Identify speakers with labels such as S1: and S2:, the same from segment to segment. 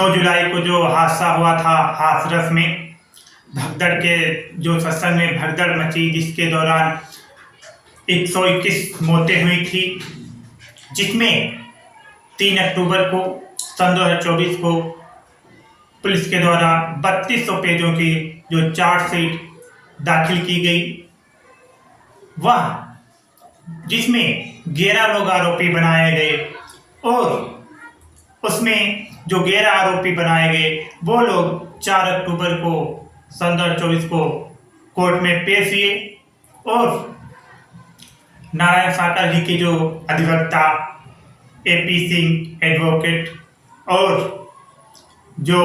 S1: 2 जुलाई को जो हादसा हुआ था हाथरस में, भगदड़ के जो सत्संग में भगदड़ मची, जिसके दौरान 121 मौतें हुई थी, जिसमें 3 अक्टूबर को सन 2024 को पुलिस के द्वारा 3200 पेजों की जो चार्जशीट दाखिल की गई, वह जिसमें 11 लोग आरोपी बनाए गए और उसमें जो 11 आरोपी बनाए गए वो लोग 4 अक्टूबर को सन 2024 को कोर्ट में पेश हुए और नारायण साकर जी के जो अधिवक्ता AP सिंह एडवोकेट और जो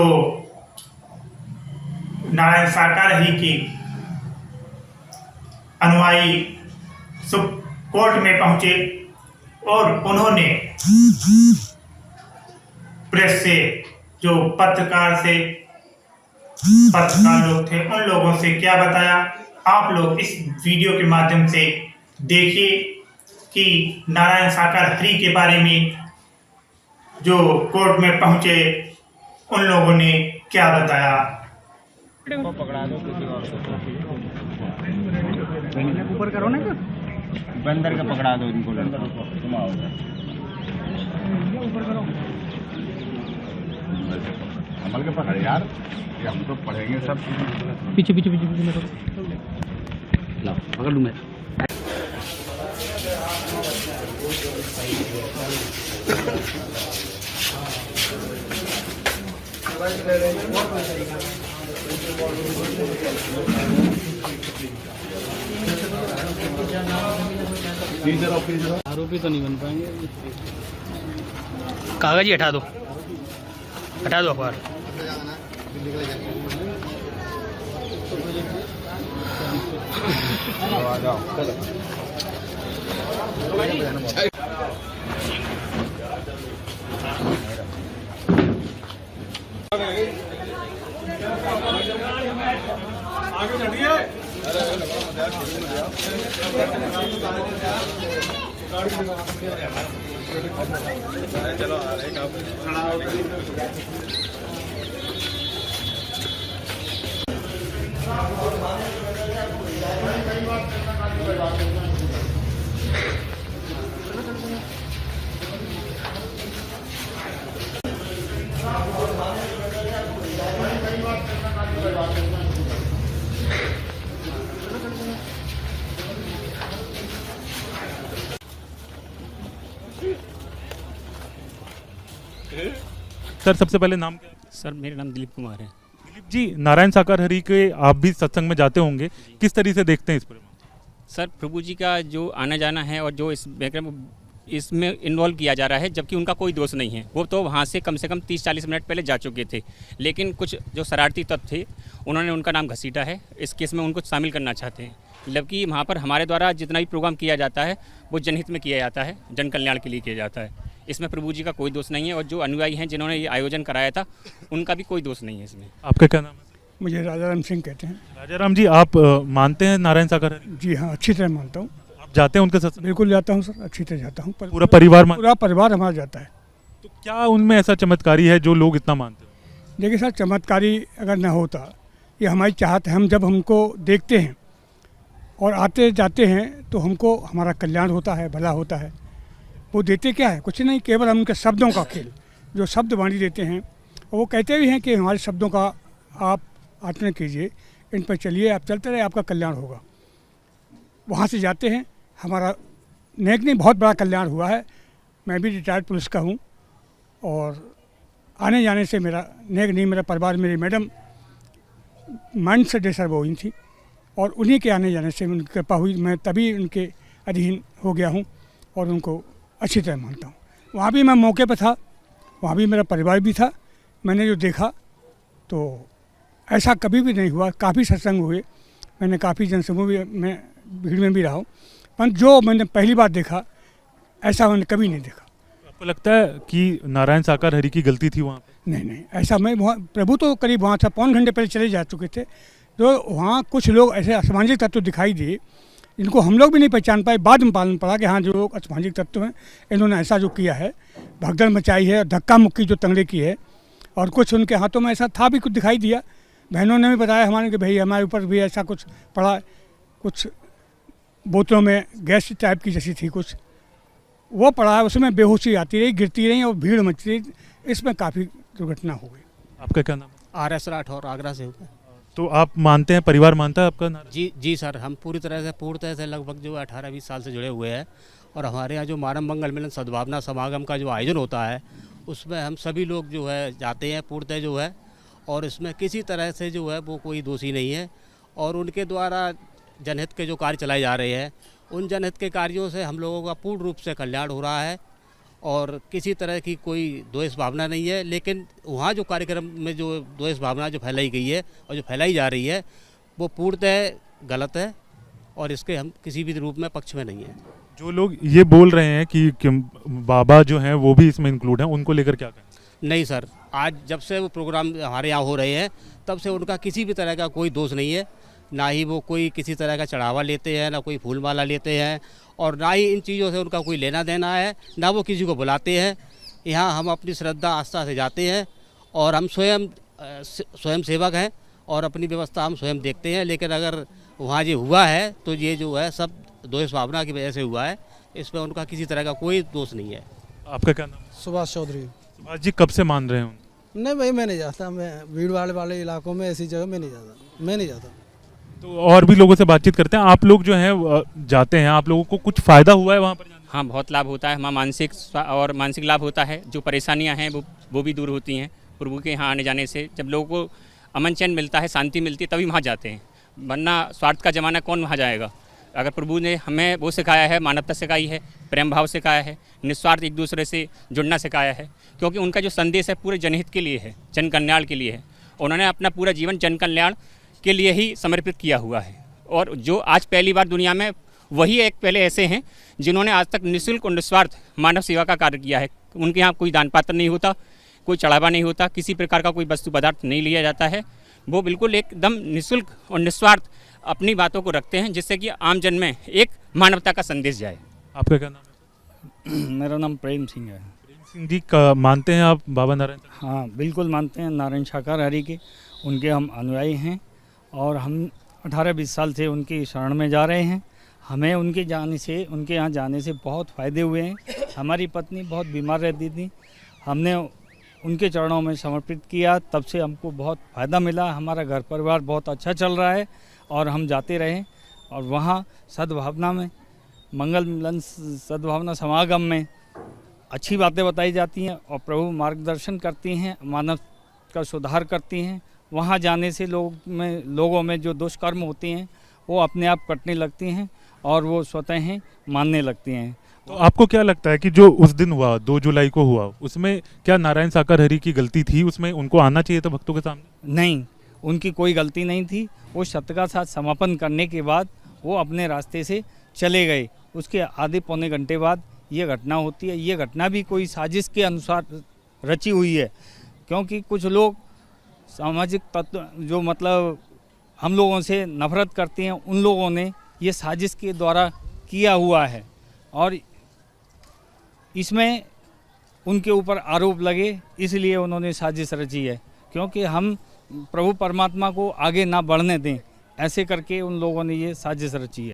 S1: नारायण साकर जी की अनुयायी कोर्ट में पहुंचे और उन्होंने प्रेस से जो पत्रकार लोग थे उन लोगों से क्या बताया, आप लोग इस वीडियो के माध्यम से देखिए कि नारायण साकर हरि के बारे में जो कोर्ट में पहुंचे उन लोगों ने क्या बताया।
S2: पकड़ा दो ऊपर करो ना, बंदर का पकड़ा दो इनको,
S3: अमल के पकड़ यार, ये हम तो पढ़ेंगे सब।
S4: पीछे पीछे पीछे पीछे मेरे लाओ पकड़ लूँ मैं। आरोपी तो नहीं बन पाएंगे। कागज ही हटा दो अखबार।
S3: आगे चढ़िए। चलो
S5: सर, सबसे पहले नाम क्या है?
S4: सर मेरा नाम दिलीप कुमार है।
S5: दिलीप जी, नारायण साकर हरि के आप भी सत्संग में जाते होंगे, किस तरीके से देखते हैं इस पर?
S4: सर प्रभु जी का जो आना जाना है और जो इसमें इन्वॉल्व किया जा रहा है, जबकि उनका कोई दोष नहीं है। वो तो वहाँ से कम 30-40 मिनट पहले जा चुके थे, लेकिन कुछ जो शरारती तत्व थे उन्होंने उनका नाम घसीटा है। इस केस में उनको शामिल करना चाहते हैं, जबकि वहाँ पर हमारे द्वारा जितना भी प्रोग्राम किया जाता है वो जनहित में किया जाता है, जन कल्याण के लिए किया जाता है। इसमें प्रभु जी का कोई दोष नहीं है और जो अनुयायी हैं जिन्होंने ये आयोजन कराया था उनका भी कोई दोष नहीं है इसमें।
S5: आपका क्या नाम है?
S6: मुझे राजाराम सिंह कहते हैं।
S5: राजाराम जी, आप मानते हैं नारायण साकर हरि?
S6: जी हाँ, अच्छी तरह मानता हूँ।
S5: आप जाते हैं उनके साथ?
S6: बिल्कुल जाता हूँ सर, अच्छी तरह जाता हूँ।
S5: पूरा परिवार
S6: पूरा परिवार हमारा जाता है।
S5: तो क्या उनमें ऐसा चमत्कारी है जो लोग इतना मानते हैं?
S6: देखिए सर, चमत्कारी अगर न होता, ये हमारी चाहत है। हम जब हमको देखते हैं और आते जाते हैं तो हमको हमारा कल्याण होता है, भला होता है। वो देते क्या है? कुछ नहीं, केवल हम उनके शब्दों का खेल, जो शब्द वाणी देते हैं। और वो कहते भी हैं कि हमारे शब्दों का आप आचरण कीजिए, इन पर चलिए, आप चलते रहे, आपका कल्याण होगा। वहाँ से जाते हैं, हमारा नेक नहीं बहुत बड़ा कल्याण हुआ है। मैं भी रिटायर्ड पुलिस का हूँ और आने जाने से मेरा नेक नहीं, मेरा परिवार, मेरी मैडम माइंड से डिस्टर्ब हो गई थी और उन्हीं के आने जाने से उनकी कृपा हुई। मैं तभी उनके अधीन हो गया हूँ और उनको अच्छी तरह मानता हूँ। वहाँ भी मैं मौके पर था, वहाँ भी मेरा परिवार भी था। मैंने जो देखा तो ऐसा कभी भी नहीं हुआ। काफ़ी सत्संग हुए, मैंने काफ़ी जनसमूह में भीड़ में भी रहा हूँ, पर जो मैंने पहली बार देखा ऐसा मैंने कभी नहीं देखा।
S5: आपको लगता है कि नारायण साकर हरि की गलती थी वहाँ पे?
S6: नहीं, ऐसा मैं वहाँ प्रभु तो करीब वहाँ था, पौन घंटे पहले चले जा चुके थे। तो वहाँ कुछ लोग ऐसे असामाजिक तत्व दिखाई दिए जिनको हम लोग भी नहीं पहचान पाए। बाद में पालन पड़ा कि हाँ, जो लोग असामाजिक तत्व हैं इन्होंने ऐसा जो किया है, भगदड़ मचाई है, धक्का मुक्की जो तंगड़े की है, और कुछ उनके हाथों में ऐसा था भी, कुछ दिखाई दिया। बहनों ने भी बताया हमारे कि भाई हमारे ऊपर भी ऐसा कुछ पड़ा, कुछ बोतलों में गैस टाइप की जैसी थी कुछ, वो पड़ा है, उसमें बेहोशी आती रही, गिरती रही और भीड़ मचती रही, इसमें काफ़ी दुर्घटना हो गई।
S5: आपका क्या नाम है?
S7: RS राठौर, आगरा से होता है।
S5: तो आप मानते हैं, परिवार मानता है आपका नारा?
S7: जी सर, हम पूर्ण से लगभग जो 18-20 साल से जुड़े हुए हैं। और हमारे यहाँ जो मानव मंगल मिलन सद्भावना समागम का जो आयोजन होता है, उसमें हम सभी लोग जो है जाते हैं पूर्णतः जो है, और इसमें किसी तरह से जो है वो कोई दोषी नहीं है। और उनके द्वारा जनहित के जो कार्य चलाए जा रहे हैं, उन जनहित के कार्यों से हम लोगों का पूर्ण रूप से कल्याण हो रहा है और किसी तरह की कोई द्वेष भावना नहीं है। लेकिन वहाँ जो कार्यक्रम में जो द्वेष भावना जो फैलाई गई है और जो फैलाई जा रही है, वो पूर्णतः गलत है और इसके हम किसी भी रूप में पक्ष में नहीं है।
S5: जो लोग ये बोल रहे हैं कि बाबा जो हैं वो भी इसमें इंक्लूड हैं, उनको लेकर क्या कहें?
S7: नहीं सर, आज जब से वो प्रोग्राम हमारे यहाँ हो रहे हैं, तब से उनका किसी भी तरह का कोई दोष नहीं है। ना ही वो कोई किसी तरह का चढ़ावा लेते हैं, ना कोई फूल माला लेते हैं, और ना ही इन चीज़ों से उनका कोई लेना देना है, ना वो किसी को बुलाते हैं। यहाँ हम अपनी श्रद्धा आस्था से जाते हैं और हम स्वयं सेवक हैं और अपनी व्यवस्था हम स्वयं देखते हैं। लेकिन अगर वहाँ ये हुआ है तो ये जो है सब द्वेष भावना की वजह से हुआ है, इसमें उनका किसी तरह का कोई दोष नहीं है।
S5: आपका क्या नाम है?
S8: सुभाष चौधरी।
S5: सुभाष जी, कब से मान रहे हैं?
S8: नहीं भाई, मैं नहीं जाता, मैं भीड़ भाड़ वाले इलाकों में ऐसी जगह में नहीं जाता।
S5: तो और भी लोगों से बातचीत करते हैं। आप लोग जो हैं जाते हैं, आप लोगों को कुछ फ़ायदा हुआ है वहाँ पर जाने?
S4: हाँ, बहुत लाभ होता है। हमारा मानसिक लाभ होता है। जो परेशानियाँ हैं वो भी दूर होती हैं प्रभु के यहाँ आने जाने से। जब लोगों को अमन चैन मिलता है, शांति मिलती है, तभी वहाँ जाते हैं, वरना स्वार्थ का ज़माना कौन वहाँ जाएगा। अगर प्रभु ने हमें वो सिखाया है, मानवता सिखाई है, प्रेम भाव सिखाया है, निस्वार्थ एक दूसरे से जुड़ना सिखाया है, क्योंकि उनका जो संदेश है पूरे जनहित के लिए है, जन कल्याण के लिए है। उन्होंने अपना पूरा जीवन जन कल्याण के लिए ही समर्पित किया हुआ है। और जो आज पहली बार दुनिया में वही एक पहले ऐसे हैं जिन्होंने आज तक निःशुल्क और निस्वार्थ मानव सेवा का कार्य किया है। उनके यहाँ कोई दान पात्र नहीं होता, कोई चढ़ावा नहीं होता, किसी प्रकार का कोई वस्तु पदार्थ नहीं लिया जाता है। वो बिल्कुल एकदम निःशुल्क और निस्वार्थ अपनी बातों को रखते हैं, जिससे कि आम जन में एक मानवता का संदेश जाए।
S5: आपका क्या नाम है?
S2: मेरा नाम प्रेम सिंह है।
S5: प्रेम सिंह जी, मानते हैं आप बाबा नारायण?
S2: हाँ, बिल्कुल मानते हैं। नारायण शाकाहारी के उनके हम अनुयायी हैं और हम 18-20 साल से उनकी शरण में जा रहे हैं। हमें उनके यहाँ जाने से बहुत फ़ायदे हुए हैं। हमारी पत्नी बहुत बीमार रहती थी, हमने उनके चरणों में समर्पित किया, तब से हमको बहुत फ़ायदा मिला। हमारा घर परिवार बहुत अच्छा चल रहा है और हम जाते रहे। और वहाँ सद्भावना में, मंगल मिलन सद्भावना समागम में अच्छी बातें बताई जाती हैं और प्रभु मार्गदर्शन करती हैं, मानव का सुधार करती हैं। वहाँ जाने से लोगों में जो दुष्कर्म होती हैं वो अपने आप कटने लगती हैं और वो स्वतः ही मानने लगती हैं।
S5: तो आपको क्या लगता है कि जो उस दिन हुआ, 2 जुलाई को हुआ, उसमें क्या नारायण शाकाहारी की गलती थी? उसमें उनको आना चाहिए था भक्तों के सामने?
S2: नहीं, उनकी कोई गलती नहीं थी। वो सत्य का साथ समापन करने के बाद वो अपने रास्ते से चले गए। उसके आधे पौने घंटे बाद ये घटना होती है। ये घटना भी कोई साजिश के अनुसार रची हुई है, क्योंकि कुछ लोग सामाजिक तत्व जो मतलब हम लोगों से नफरत करते हैं, उन लोगों ने ये साजिश के द्वारा किया हुआ है और इसमें उनके ऊपर आरोप लगे, इसलिए उन्होंने साजिश रची है। क्योंकि हम प्रभु परमात्मा को आगे ना बढ़ने दें, ऐसे करके उन लोगों ने ये साजिश रची है।